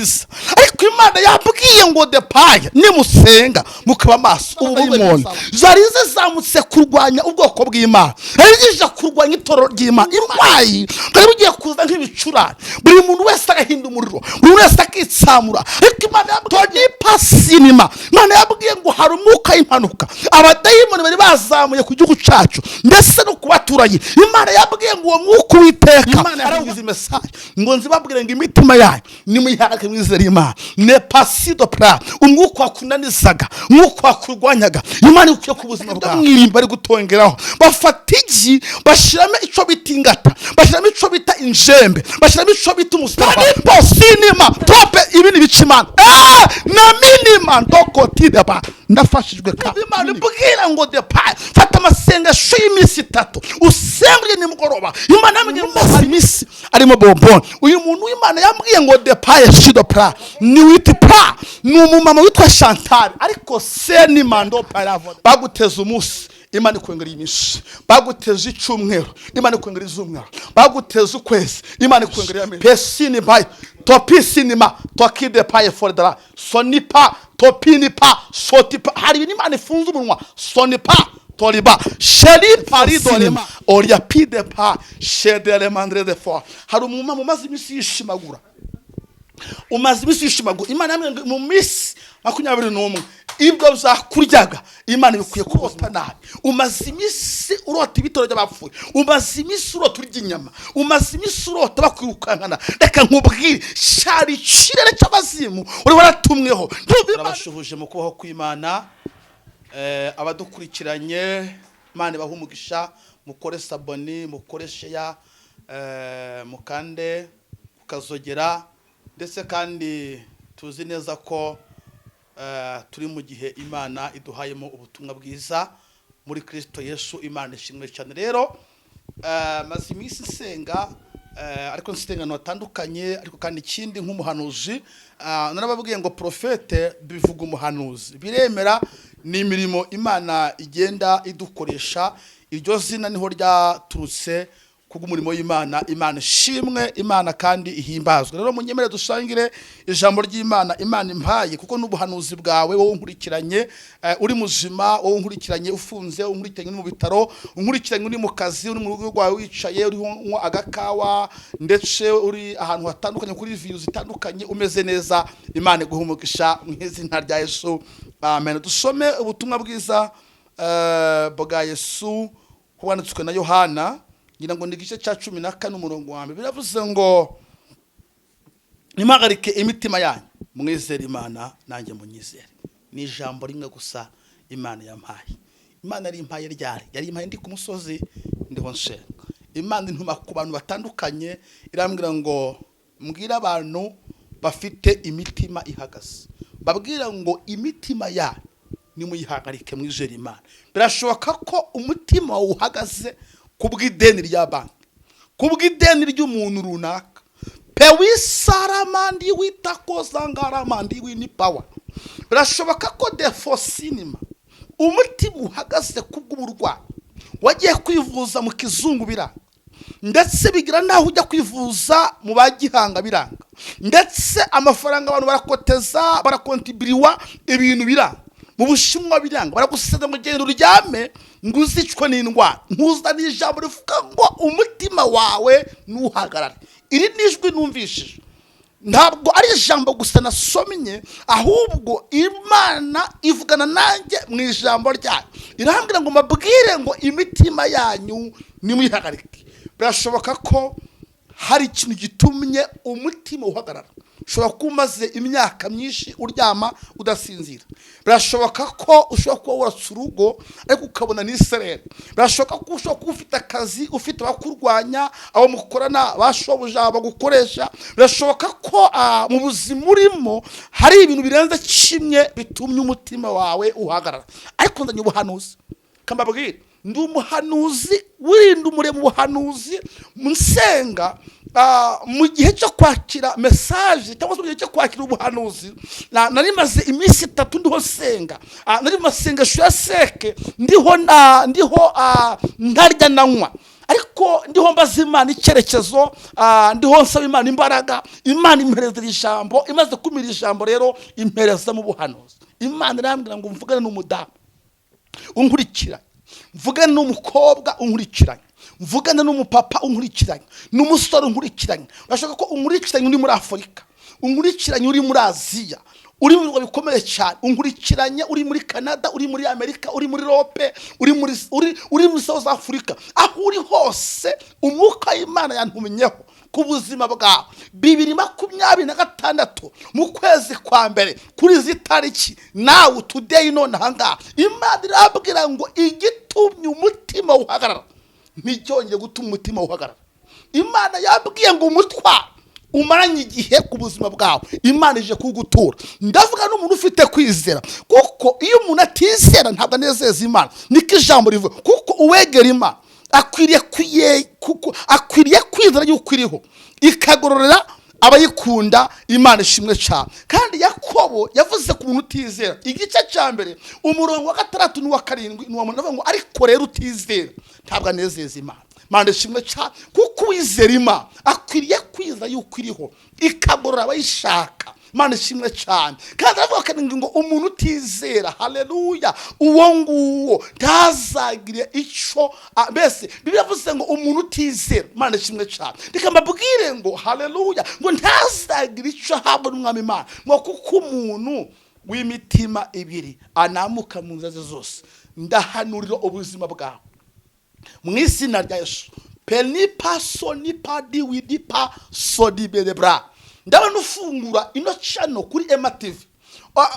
byiza, ariko Imana yabwiye ngo depaye nimusenga mukaba maso ubudayimoni zari zizamutse kurwanya ubwoko bw'Imana, zije kurwanya itorero ry'Imana. Imwayi bari bugiye kuza nk'ibicurane, buri muntu wese agahinda umuriro, buri wese akitsamura, ariko Imana yabwiye pasinima. Imana yabwiye ngo hari umwuka w'impanuka abadayimoni bari bazamuye ku gihugu cyacu ndetse no kubaturanye. Imana yabwiye ngo uwo mwuka witeka Imana yaravuze mesaje ngo nzibabwire ngo imitima yanyu nimuyiharake mwizera Imana. Ne pasido pra umwuka wakunanizaga, umwuka wakurwanyaga, Imana ikuye ku buzima bwawe mwirimba bari gutongeraho. Bafata igi bashiramo ico bita ingata, bashiramo ico bita injembe, bashiramo ico bita umusaraba. Posinima tope ibindi bicimana na minima ndoko tidaba ndafashijwe ka Imana ibwira ngo depaye fata amasengesho y'iminsi 3 usengwe nimugoroba. Imana yambwiye ngo imisi arimo bombon. Uyu muntu w'Imana yambwiye ngo depaye shido pra ni witi pra ni umumama witwa Chantal, ariko seni mando paravo baguteza umunsi Imana ikwengera imishi, baguteza icumwero Imana ikwengera izumwero, baguteza ukwezi Imana ikwengera yame pesini bay topisinima tokide paye fordara sonipa topinipa sotipa. Hari ibintu Imana ifunze umunwa sonipa toriba sheri paridolema oria pide pa shedele mandre de fo. Hari umumama umaze imisi yishimagura, umaze imisi yishimagura. Imana yamwe mu misi 21 ibyo byakuryaga Imana bikuye kurota nabi. Umaze imisi urota ibitoro by'abapfuye, umaze imisi urota urya inyama, umaze imisi urota bakwirukankana. Reka nkubwire shari kirere cy'abazimu uri waratumweho. Turabashuhuje mu kubaho kw'Imana. Abadukurikiranye Imana bahumugisha, mukore saboni, mukore share, mukande ukazogera, ndetse kandi tuzi neza ko turi mu gihe Imana iduhayemo ubutumwa bwiza muri Kristo Yesu. Imana ishimwe cyane. Rero maze imisi senga, ariko nsengano atandukanye, ariko kandi ikindi nk'umuhanuzi narababwiye ngo profete bivuga umuhanuzi biremera, ni imirimo Imana igenda idukoresha. Iryo zina niho ryaturutse kubw'umurimo w'Imana. Imana ishimwe, Imana kandi ihimbazwe. Rero munyemere dusangire ijambo ry'Imana Imana impaye, kuko n'ubuhanuzi bwawe wowe unkurikiranye uri muzima, wowe unkurikiranye ufunze, unkurikiranye mu bitaro, unkurikiranye uri mu kazi, uri mu rugo rwawe wicaye, uri nko agakawa, ndetse uri ahantu hatandukanye kuri views zitandukanye, umeze neza. Imana iguhumugisha mu izina rya Yesu, amen. Dusome ubutumwa bwiza bwa Yesu kubanditswe na Yohana, ngira ngo ni igice cya 14 umurongo wa 2. Biravuze ngo nimagarike imitima yanyu mwizere Imana nanjye munyizere. Ni ijambo rimwe gusa Imana yampaye. Imana ari impaye ryari? Yari impaye ndi ku musozi ndiho nsenga. Imana intuma ku bantu batandukanye, irambwira ngo mbwira abantu bafite imitima ihagaze, babwira ngo imitima yanyu nimuyihagarike mwizere Imana. Birashoboka ko umutima uhagaze kubw'ideni rya banki, kubw'ideni ry'umuntu runaka, pewisaramandi witakozangaramandi wini power. Birashoboka ko defosinima umutima uhagaze kubw'uburwayi, wagiye kwivuza mu kizungu biranga, ndetse bigira naho ujya kwivuza mu bagihanga biranga, ndetse amafaranga abantu barakoteza barakontibiriwa ibintu biranga, mu Bushinwa biranga, baraguseza mu gendo uryame nguzicwe n'indwara. Nkuza n'ijambo rivuga ngo umutima wawe nuhagarare. Iri nijwi numvishije, ntabwo ari ijambo gusa nasomye, ahubwo Imana ivugana nanjye mu ijambo ryayo. Irambwira ngo mabwire ngo imitima yanyu nimuyihagarike. Birashoboka ko hari ikintu gitumye umutima uhagarara. Ushobora kumaze imyaka myinshi uryama udasinzira. Birashoboka ko ushobora kuba wubatse urugo ariko ukabona n'isereri. Birashoboka ko ushobora kuba ufite akazi, ufite abakurwanya, abo mukorana bashoboja bagukoresha. Birashoboka ko mu buzima urimo hari ibintu birenze kimwe bitumye umutima wawe uhagarara. Ariko ndanye ubuhanuzi kambabwira, ndi umuhanuzi wirinda umuremo ubuhanuzi munsenga. Mu gihe cyo kwakira message cyangwa mu gihe cyo kwakira ubuhanuzi, nari maze imisi 3 ndiho senga, nari masengesho ya seke ndiho ntarya nanywa, ariko ndiho mbaza Imana icyerekezo, ndiho nsaba Imana imbaraga. Imana impereza ijambo, imaze kumira ijambo rero impereza mu buhanuzi. Imana irambwira ngo mvugane n'umudamu unkurikiranye, mvugane n'umukobwa unkurikiranye, mvugane n'umupapa unkurikiranye, n'umusore unkurikiranye. Urashaka ko unkurikiranye uri muri Afurika, unkurikiranye uri muri Aziya, uri mu bihugu bikomeye cyane, unkurikiranye uri muri Canada, uri muri Amerika, uri muri Europe, uri muri South Africa. Aho uri hose umwuka w'Imana yantumenyeho ku buzima bwawe. 2026 mu kwezi kwa mbere kuri izi tariki, nawe today none ahangaha Imana irabwira ngo igitumye umutima uhagarara nticyongeye gutuma umutima uhagarara. Imana yabwiye ngo umutwaro umaranye igihe ku buzima bwawe Imana ije kugutura. Ndavuga n'umuntu ufite kwizera, kuko iyo umuntu atizera ntabwo anezeza Imana. Niko ijambo rivuga, kuko uwegera Imana akwiriye kwizera yuko iriho ikagororera abayikunda. Imana ishimwe cyane. Kandi Yakobo yavuze ku muntu utizera, igice cya mbere umurongo wa 6 n'uwa 7 n'uwa 8 ngo ariko rero utizera ntabwo anezeza Imana. Imana ishimwe cyane, kuko uwizera Imana akwiriye kwizera yuko iriho ikagorora abayishaka. Imana ishimwe cyane. Kandi aravuga ngo umuntu utizera, haleluya, uwo nguwo ntazagire icyo, mbese Bibiliya yavuze ngo umuntu utizera, Imana ishimwe cyane, reka mbabwire ngo haleluya, ngo ntazagire icyo ahabwa n'Umwami Imana, ngo kuko umuntu w'imitima ibiri anamuka mu nzira zose. Ndahanurira ubuzima bwawe mu izina rya Yesu. Penipa sonipa diwidipa sodibelebra. Ndabona ufungura ino channel kuri MTV.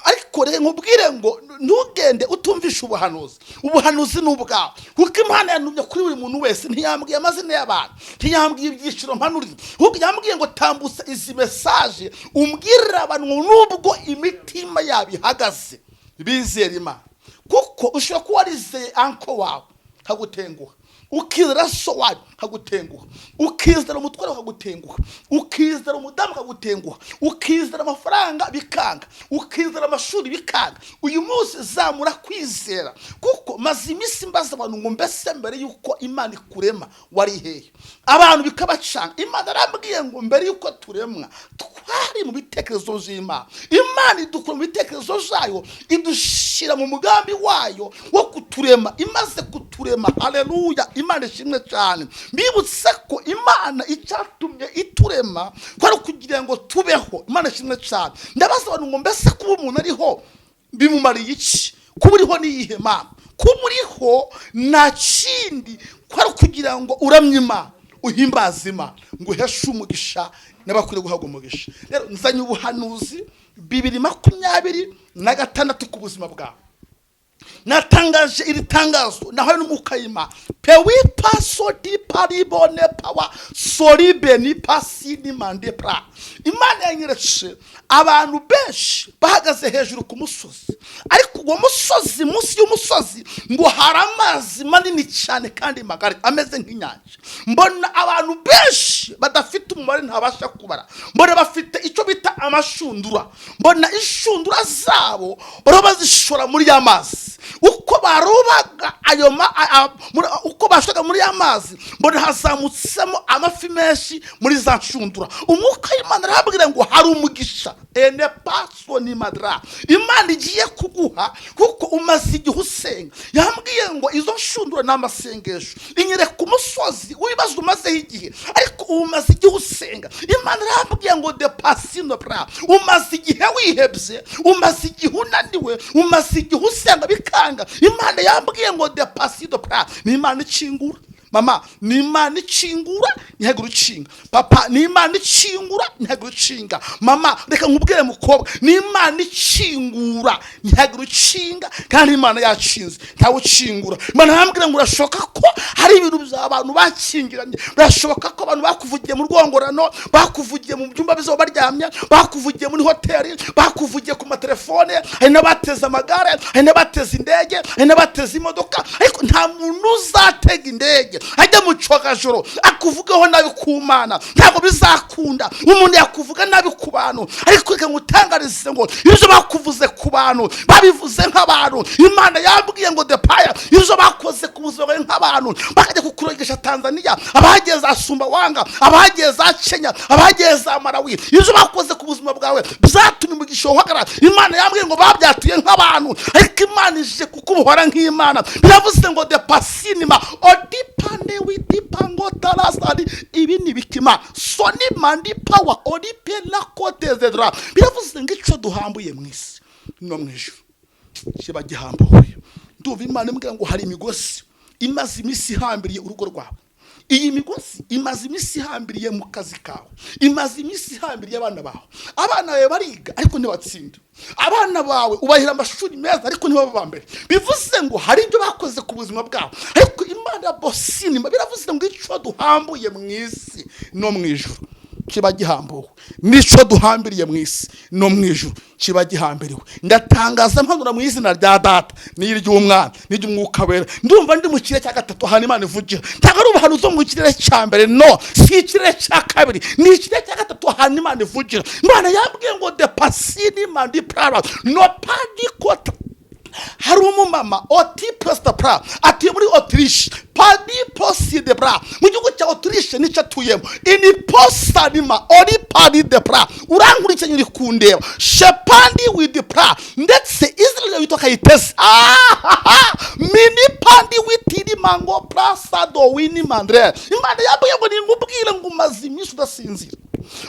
Ariko rero nkubwire ngo ntugende utumvisha ubuhanuzi. Ubuhanuzi n'ubwawe, kuko Imana yantumye kuri buri muntu wese. Ntiyambwiye amazina y'abantu, ntiyambwiye ibyiciro mpanurira, ahubwo yambwiye ngo tambutse izi message umbwirira abantu nubwo imitima yabo ihagaze bizera Imana. Kuko ushobora kuba warizeye anko wawe kagutenguha, ukizera so wawe kagutenguha, ukizera umutware kagutenguha, ukizera umudamu kagutenguha, ukizera amafaranga bikanga, ukizera amashuri bikanga. Uyu munsi zamura kwizera, kuko maze iminsi mbaza abantu ngo mbese mbere yuko Imana ikurema wari hehe. Abantu bikabacanga. Imana arambwiye ngo mbere yuko turemwa twari mu bitekerezo by'Imana. Imana idukura mu bitekerezo byayo, idushira mu mugambi wayo wo kuturema. Imaze kuturema, haleluya, Imana ishimwe cyane. Mbibutse ko Imana icyatumye iturema kwari kugira ngo tubeho. Imana ishimwe cyane. Ndabaza abantu ngo mbese kuba umuntu ariho bimumariye iki? Kuba uriho niyihe Mana? Kuba uriho nta kindi kwari kugira ngo uramye Imana, uhimbaze Imana, ngo uheshe umugisha n'abakwiriye guhabwa umugisha. Rero nzanye ubuhanuzi 2026 ku buzima bwawe. Natangaje iri tangazo naho n'umuka y'Imana. Pewi paso di paribone power soribe ni pasi ni mandepra. Imana yanyeretse abantu benshi bahagaze hejuru ku musozi, ariko uwo musozi, munsi y'umusozi ngo hari amazi manini cyane kandi magari ameze nk'inyanja. Mbona abantu benshi badafite umubare ntabasha kubara. Mbona bafite icyo bita amashundura. Mbona ishundura zabo barabazishora muri ya mazi. Uko barobaga ayo uko bashaka muri amazi, mbona hazamutsemo amafi menshi muri za nshundura. Umwuka w'Imana arabwira ngo hari umugisha ene paso ni madra Imana igiye kuguha, kuko umaze igihe usenga. Yambwiye ngo izo nshundura n'amasengesho inyere ku musozi wibaza umaze igihe, ariko umaze igihe usenga. Imana arabwira ngo de pasino bra, umaze igihe wihebye, umaze igihe unaniwe, umaze igihe usenga bikanga. Imana yambwiye ngo de pasino bra, ni Imana ikingura. Mama, ni Imana ikingura ntihagire ucinga. Papa, ni Imana ikingura ntihagire ucinga. Mama, reka nkubwire mukobwa, ni Imana ikingura ntihagire ucinga, kandi Imana yacinze ntawe ucingura. Imana yambwira ngo urashoka ko hari ibintu by'abantu bakingiranye, urashoka ko abantu bakuvugiye mu rwongorano, bakuvugiye mu byumba bizo baryamye, bakuvugiye muri hoteli, bakuvugiye ku matelefone, hari n'abateze amagare, hari n'abateze indege, hari n'abateze imodoka, ariko nta muntu uzatega indege ajya mu cogajoro akuvugaho nabi ku Mana, ntabwo bizakunda. Umuntu yakuvuga nabi ku bantu, ariko reka ngutangarize ngo ibyo bakuvuze ku bantu babivuze nk'abantu. Imana yabwiye ngo depaya ibyo bakoze ku buzima bwawe nk'abantu, bakajya kukurogesha Tanzania, abagiye za Sumbawanga, abagiye za Kenya, abagiye za Malawi, ibyo bakoze ku buzima bwawe byatumye umugisha uhagarara. Imana yambwiye ngo babyatuye nk'abantu, ariko Imana ije kukubohora nk'Imana. Biravuze ngo depasinima odipande widipango talasadi, ibi ni bikima soni mandi power odipe la kotezedra. Biravuze ngo icyo duhambuye mu isi no mu ijuru kiba gihambuye. Ndumva Imana imbwira ngo hari imigozi imaze imisi ihambiriye urugo rwawe. Iyi migozi imaze imisi ihambiriye mu kazi kawe, imaze imisi ihambiriye abana bawe. Abana bawe bariga ariko ntibatsinda, abana bawe ubahira amashuri meza ariko ntibaba bambere. Bivuze ngo hari ibyo bakoze ku buzima bwawe, ariko Imana bosinima biravuze ngo icyo duhambuye mu isi no mu ijuru kiba gihambuwe. Nico duhambiriye mu isi no mu ijuru kiba gihambiriwe. Ndatangaza mpanura mu izina rya Data n'iry'Umwana n'iry'Umwuka Wera. Ndumva ndi mu kirere cya gatatu ahantu Imana ivugira. Ntabwo ari ubuhanuzi mu kirere cya mbere, no, si ikirere cya kabiri, ni ikirere cya gatatu ahantu Imana ivugira. Imana yabwiye ngo depasini mandi prara no padi kota. Hari umumama oti posta pra atuye muri Autriche, padi posi de bra mu gihugu cya Autriche nicyo atuyemo. Ini posta nima ori padi de bra urankurikanye uri kundeba shepandi with the pra ndetse Israel witoka yitese mini pandi witiri mango prasa do wini mandre. Imana yabwiye ngo ningubwire ngo umaze imisi udasinzira,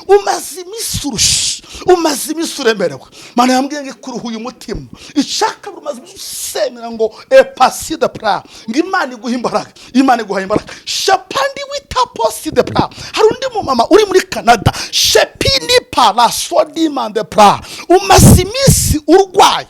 umaze imisi urusha, umaze imisi uremerewe. Mana yambwiye ngo kuruhuye umutima ishaka umaze imisi usemera ngo epasi de pra ngo Imana iguha imbaraga, Imana iguha imbaraga. Shapandi wita posi de pra. Hari undi mu mama uri muri Canada shepini para sodi mande pra, umaze imisi urwaye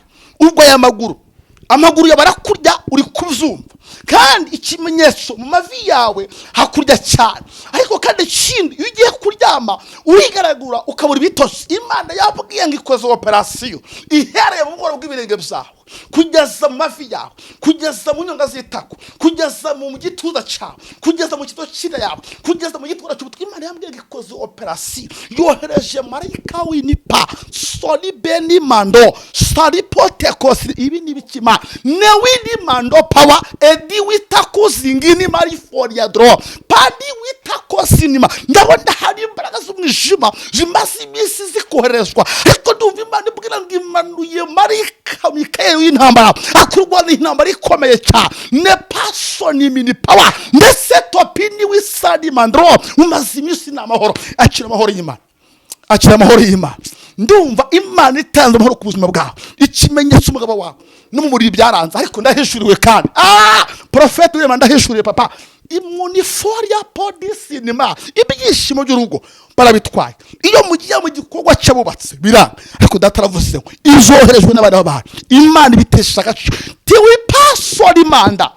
amaguru yabarakurya uri kuzumva, kandi ikimenyetso mu mavi yawe hakurya cyane, ariko kandi ikindi iyo ugiye kuryama urigaragura ukabura ibitotsi. Imana yabwiye ngo ikoze operasiyo ihereye mu bworo bw'ibirenge byawe kugeza mu mavi yawe, kugeza mu nyonga z'itako, kugeza mu gituza cyawe, kugeza mu kito cy'inda yawe, kugeza mu gituza cy'ubutwi. Imana yambwiye ngo ikoze operasiyo, yohereje marayika w'inipa soli beni mando sali potekosi. Ibi ni bikima ne wini mando power edi witakuzingini mari for ya dro padi witakosinima. Ndabona hari imbaraga z'umwijima zimaze imisi zikoherezwa, ariko ndumva Imana ibwira ngo imanuye marayika Mikaeli w'intambara akurwana intambara ikomeye cyane. Ne pasoni mini power ndetse topini wisadi mandro. Umaze imisi n'amahoro, akira amahoro y'Imana, akira amahoro y'Imana. Ndumva Imana itanze amahoro ku buzima bwawe, ikimenyetso umugabo wawe no mu muriro byaranze, ariko ndahishuriwe kandi profete w'Imana ndahishuriye papa imuniforia podisinima. Ibyishimo by'urugo barabitwaye iyo mugiye mu gikorwa cy'abubatse biranga, ariko Data aravuze ngo izoherejwe n'abana b'abantu. Imana ibitesha agaciro tiwi pasori manda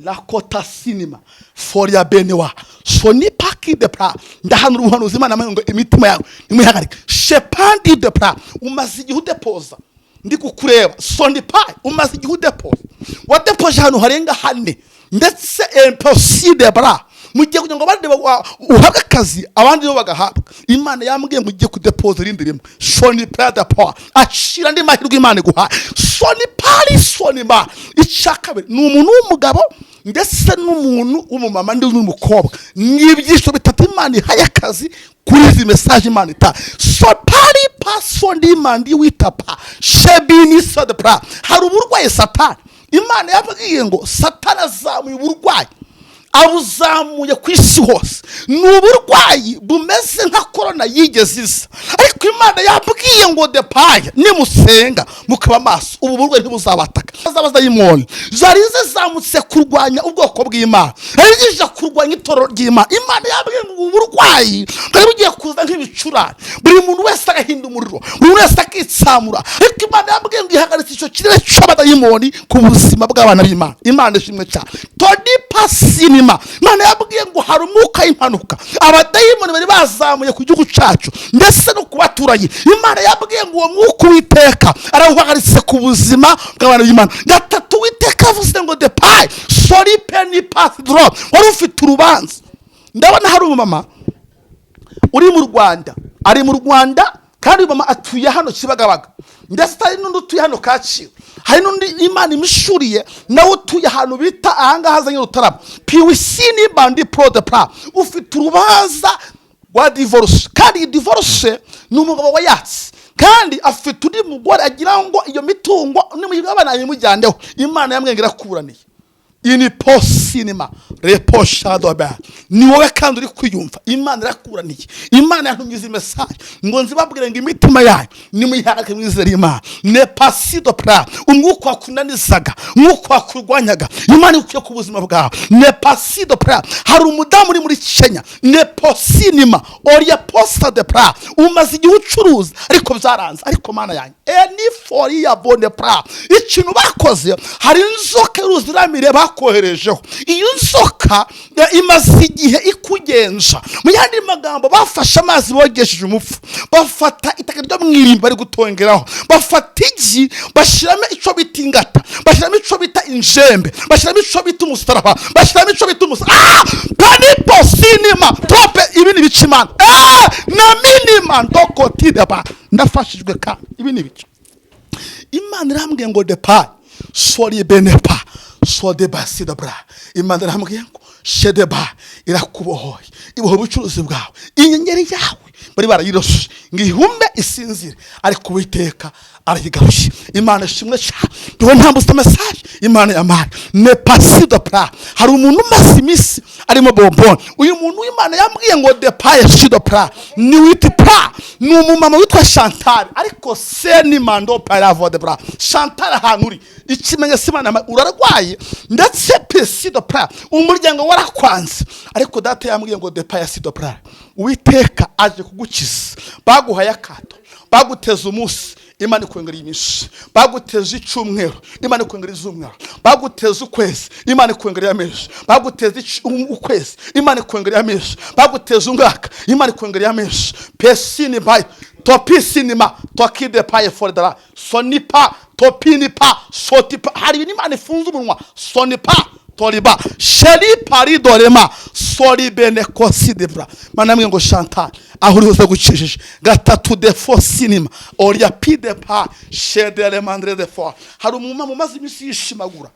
la kota sinima foria benewa soni paki de pra. Ndahanura ubuhanuzi Imana ngo imitima yawe nimwihagarike. Shepandi de pra umaze igihe udepoza ndi kukureba soni pai umaze igihe udepoza, wadepoje ahantu harenga hane ndetse impossible bra mugiye kugira ngo abandi uhabwe akazi abandi bo bagahabwa. Imana yambwiye ngo ugiye kudepoza irindi rimwe soni prada power ashira ndi mahirwe Imana iguha soni pari soni ma. Icyakabiri ni umuntu w'umugabo ndetse n'umuntu w'umumama ndi n'umukobwa, n'ibyisho bitatu Imana ihaye akazi kuri izi message Imana ita so pari pasoni mandi witapa shebini sadpra. Hari uburwayi Satani Imana yabwiye ngo Satani azamuye uburwayi abuzamuye ku isi hose. Ni uburwayi bumeze nka korona yigeze iza, ariko Imana yabwiye ngo depaya nimusenga mukaba maso ubu burwayi ntibuzabataka. Azabaza y'imoni zari zizamutse kurwanya ubwoko bw'Imana, arigije kurwanya itoro ry'Imana. Imana yabwiye ngo ubu burwayi bwari bugiye kuza nk'ibicurane, buri muntu wese agahinda umuriro, buri wese akitsamura, ariko Imana yabwiye ngo ihagaritse icyo kirere cy'abadayimoni ku buzima bw'abana b'Imana. Imana ishimwe cyane. Todipa pasinima. Imana yabwiye ngo hari umwuka w'impanuka abadayimoni bari bazamuye ku gihugu cyacu ndetse no ku baturanyi. Imana yabwiye ngo uwo mwuka witeka arawuhagaritse ku buzima bw'abantu b'Imana. Gatatu, witeka avuze ngo depaye sori peni pasi doro. Wari ufite urubanza. Ndabona hari umumama uri mu Rwanda, ari mu Rwanda kandi mama atuye hano Kibagabaga, ndetse hari n'undi utuye hano Kacyiru, hari n'undi Imana imishuriye nawe utuye ahantu bita ahangaha hazanye Rutarama piwisini bandi pro de pra. Ufite urubanza rwa divorce, kandi divorce ni umugabo wa yatsi, kandi afite undi mugore agira ngo iyo mitungo n'umugabane ayimujyandeho. Imana yamwengera kuburaniye. Ini posinima reposhado ba ni wowe kandi uri kwiyumva. Imana irakuraniye. Imana yantumyize message ngo nzibabwire ngo imitima yayo nimuyihake mwizera Imana. Ne pasido pra umwuka wakunanizaga, umwuka wakurwanyaga, Imana ikuye ku buzima bwawe. Ne pasido pra. Hari umudamu uri muri Kenya, ne posinima oria posta de pra. Umaze igihe ucuruza ariko byaranze, ariko Mana yanjye eni fori ya bone pra. Ikintu bakoze, hari inzoka y'uruziramire bakoherejeho. Iyo nzoka imaze igihe ikugenza. Mu yandi magambo, bafashe amazi bogesheje umupfu, bafata itaka ryo mwirimba bari gutongeraho, bafata igi bashiramo ico bita ingata, bashiramo ico bita injembe, bashiramo ico bita umusaraba, bashiramo ico bita panipo sinima tope. Ibi ni bici Imana na minima ndokotide ba. Ndafashijwe kandi ibi ni bici. Imana irambwiye ngo depa sori benepa so de basi da bra. Imana irambwiye ngo shedeba irakubohoye, iboho ubucuruzi bwawe, inyenyeri yawe bari barayiroshe ngihume isinzire, ariko Uwiteka arayigarusha. Imana ishimwe cyane. Duho ntambuza message Imana yamara ne pasido pra. Hari umuntu umaze imisi arimo bombon. Uyu muntu w'Imana yambwiye ngo de paye shido pra ni witi pra. Ni umumama witwa Chantal, ariko seni mando para vode pra. Chantal Ahanuriye ikimenye Imana urarwaye ndetse pasido pra umuryango warakwanze, ariko data yambwiye ngo de paye shido pra. Uwiteka aje kugukiza. Baguhaye akato, baguteza umunsi, Imana ikwengera iminsi. Baguteza icyumweru, Imana ikwengera izumweru. Baguteza ukwezi, Imana ikwengera amezi. Baguteza ukwezi, Imana ikwengera amezi. Baguteza umwaka, Imana ikwengera amezi. Pesini bay topi sinima tokide paye fordara sonipa topini pa sotipa. Hari Imana ifunze umunwa sonipa toriba sheri pari dorema sori bene kosidebra. Mana mwe ngo Chantal aho uriho gucishije gatatu de fo sinima oria pide pa shedere mandre de fo. Hari umumama umaze imisi yishimagura,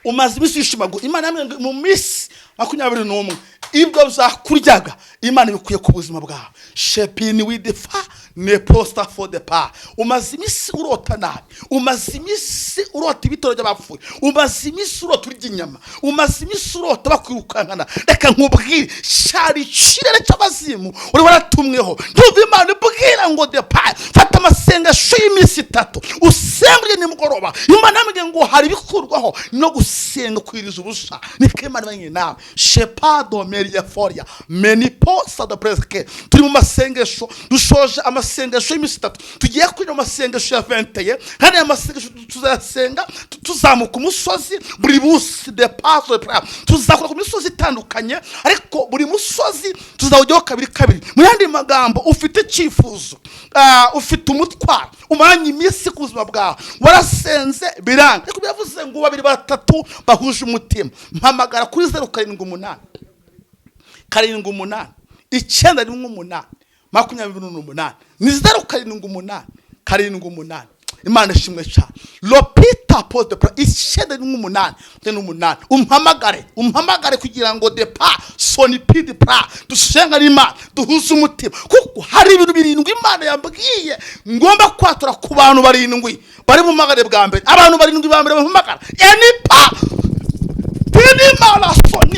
umaze imisi yishimagura. Imana mwe mu misi 21 ibyo byakuryaga, Imana bikuye ku buzima bwawe. Shepini widefa ne posta for the pa. Umaze imisi urota nabi, umaze imisi urota ibitoro by'abapfuye, umaze imisi urota urya inyama, umaze imisi urota bakwirukankana. Reka nkubwire shari kirere cy'abazimu uri waratumweho. Ntuva Imana ibwira ngo de pa fata amasengesho y'imisi 3 usenge nimugoroba. Imana yambwiye ngo hari bikurwaho no gusenga kwiriza ubusa. Nike Imana banye nawe shepado meria foria meni posta da preske. Turi mu masengesho, dushoje amasengesho y'imisi 3, tugiye kwira amasengesho ya 20 kandi amasengesho tuzasenga tuzamuka umusozi buri busi de paso tuzakora ku misozi itandukanye, ariko buri musozi tuzawujyaho kabiri. Mu yandi magambo, ufite icyifuzo, ufite umutwaro, umanye imisi ku buzima bwawe, warasenze biranga, ariko byavuze ngo 2 3 bahuje umutima. Mpamagara kuri 078 78 918 28 ni 078 78. Imana ishimwe cyane. Lopita poste pra 918 umpamagare kugira ngo depa sonipidi pra dusenga Imana duhuze umutima, kuko hari ibintu 7 Imana yambwiye ngomba kwatura ku bantu 7 bari mu magare bwa mbere. Abantu 7 ba mbere bampamagara enipa tini mala soni